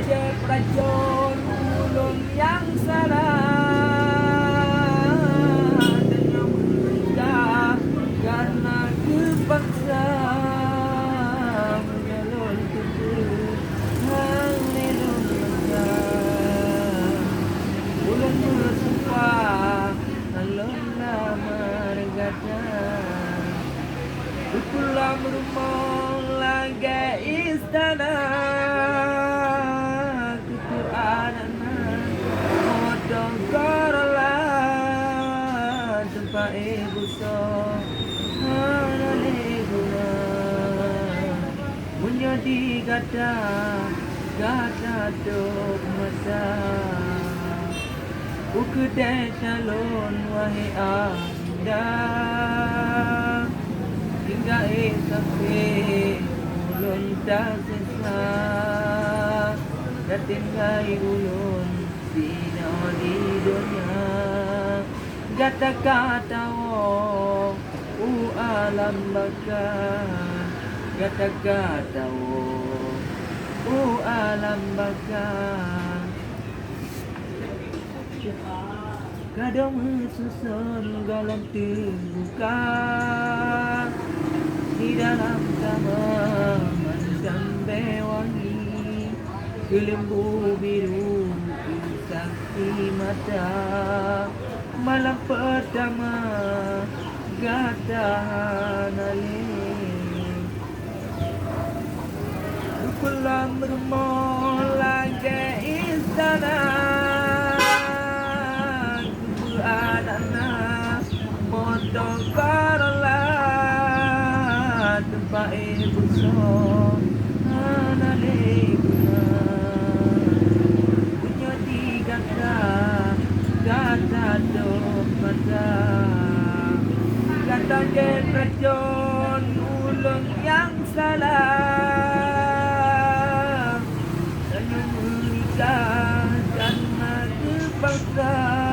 Prajon ulun yang salah dengan menikah karena kepaksa menyalon tubuh haleluya. Ulun bersumpah alun lamar gada pulang rumah laga istana ibu so hanale guna munyadi gada dok masa ukudai calon wahai anda hingga sampai ulun tak sesa datinggai ulun sino di dunia kata-kata alam baka kata-kata alam baka kadang susun galam terbuka di dalam kamar sampai wangi kelembu biru sakti mata malam pertama gata nali pulang rumah lagi istana kubuadana motor karla tempat ibu so nali guna punya tiga kata dok mata kata Prajon ulun yang salah dan menikah karena terpaksa